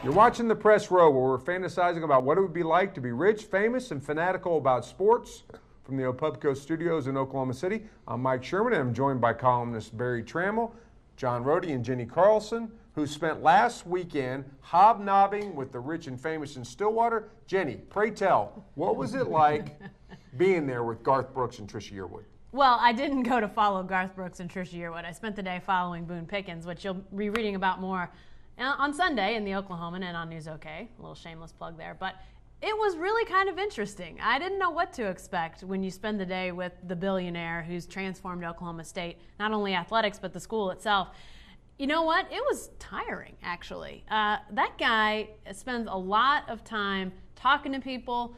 You're watching The Press Row, where we're fantasizing about what it would be like to be rich, famous, and fanatical about sports. From the Opubco studios in Oklahoma City, I'm Mike Sherman, and I'm joined by columnists Barry Trammell, John Rohde, and Jenny Carlson, who spent last weekend hobnobbing with the rich and famous in Stillwater. Jenny, pray tell, what was it like being there with Garth Brooks and Trisha Yearwood? Well, I didn't go to follow Garth Brooks and Trisha Yearwood. I spent the day following Boone Pickens, which you'll be reading about more on Sunday in the Oklahoman and on News OK. A little shameless plug there. But it was really kind of interesting. I didn't know what to expect when you spend the day with the billionaire who's transformed Oklahoma State, not only athletics, but the school itself. You know what? It was tiring, actually. That guy spends a lot of time talking to people,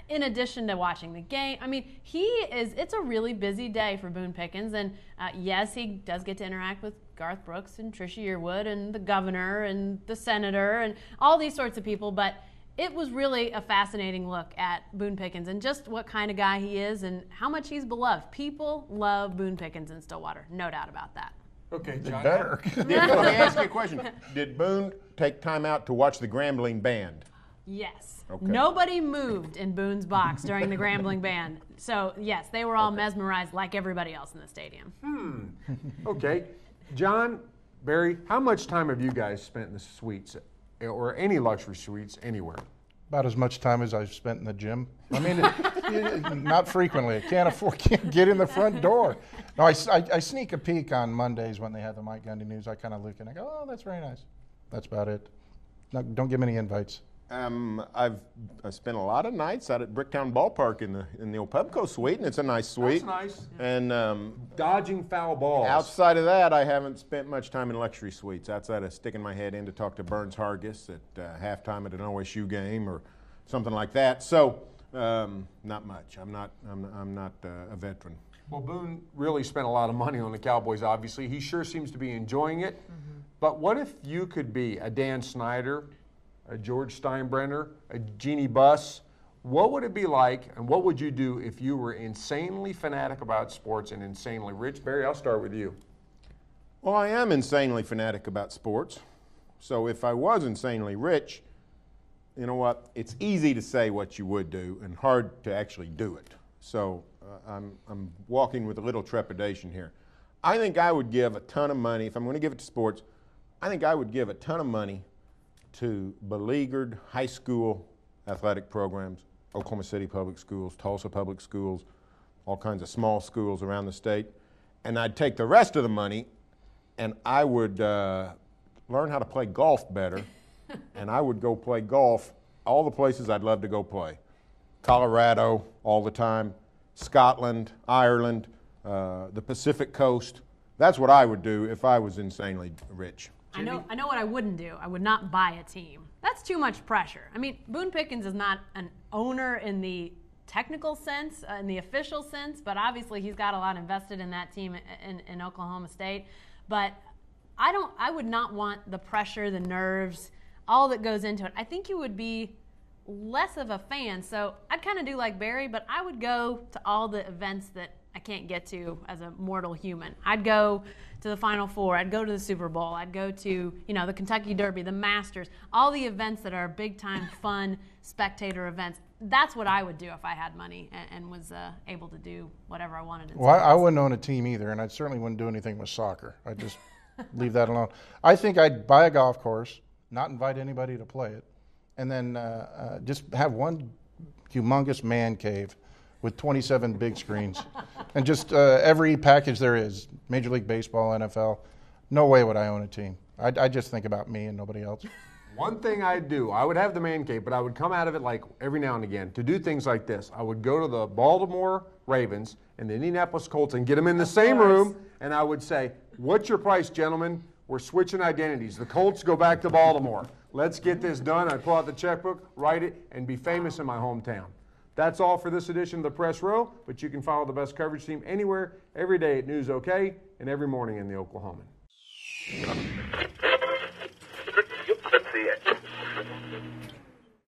in addition to watching the game. I mean, it's a really busy day for Boone Pickens, and yes, he does get to interact with Garth Brooks and Trisha Yearwood and the governor and the senator and all these sorts of people, but it was really a fascinating look at Boone Pickens and just what kind of guy he is and how much he's beloved. People love Boone Pickens in Stillwater, no doubt about that. Okay, John. Better. Let me ask you a question. Did Boone take time out to watch the Grambling band? Yes. Okay. Nobody moved in Boone's box during the Grambling band. So, yes, they were all mesmerized like everybody else in the stadium. Okay. John, Barry, how much time have you guys spent in the suites or any luxury suites anywhere? About as much time as I've spent in the gym. I mean, not frequently. I can't get in the front door. No, I sneak a peek on Mondays when they have the Mike Gundy news. I kind of look and I go, oh, that's very nice. That's about it. No, don't give me any invites. I've spent a lot of nights out at Bricktown Ballpark in the Opubco suite, and it's a nice suite. That's nice. And Dodging foul balls. outside of that, I haven't spent much time in luxury suites. Outside of sticking my head in to talk to Burns Hargis at halftime at an OSU game or something like that. So, not much. I'm not a veteran. Well, Boone really spent a lot of money on the Cowboys, obviously. He sure seems to be enjoying it. But what if you could be a Dan Snyder, a George Steinbrenner, a Jeannie Buss? What would it be like, and what would you do if you were insanely fanatic about sports and insanely rich? Barry, I'll start with you. Well, I am insanely fanatic about sports. So if I was insanely rich, you know what? It's easy to say what you would do and hard to actually do it. So I'm walking with a little trepidation here. I think I would give a ton of money, if I'm going to give it to sports, I think I would give a ton of money to beleaguered high school athletic programs, Oklahoma City public schools, Tulsa public schools, all kinds of small schools around the state. And I'd take the rest of the money and I would learn how to play golf better. And I would go play golf all the places I'd love to go play. Colorado all the time, Scotland, Ireland, the Pacific Coast. That's what I would do if I was insanely rich. I know what I wouldn't do. I would not buy a team. That's too much pressure. I mean, Boone Pickens is not an owner in the technical sense, in the official sense, but obviously he's got a lot invested in that team in Oklahoma State. But I would not want the pressure, the nerves, all that goes into it. I think you would be less of a fan. So I'd kind of do like Barry, but I would go to all the events that I can't get to as a mortal human. I'd go to the Final Four. I'd go to the Super Bowl. I'd go to, the Kentucky Derby, the Masters, all the events that are big-time, fun spectator events. That's what I would do if I had money and was able to do whatever I wanted. Well, I wouldn't own a team either, and I certainly wouldn't do anything with soccer. I'd just leave that alone. I think I'd buy a golf course, not invite anybody to play it, and then just have one humongous man cave with 27 big screens and just every package there is, Major League Baseball, NFL. No way would I own a team. I just think about me and nobody else. One thing I'd do, I would have the man cave, but I would come out of it like every now and again to do things like this. I would go to the Baltimore Ravens and the Indianapolis Colts and get them in the same room, and I would say, what's your price, gentlemen? We're switching identities. The Colts go back to Baltimore. Let's get this done. I'd pull out the checkbook, write it, and be famous in my hometown. That's all for this edition of The Press Row, but you can follow the best coverage team anywhere, every day at News OK, and every morning in the Oklahoman.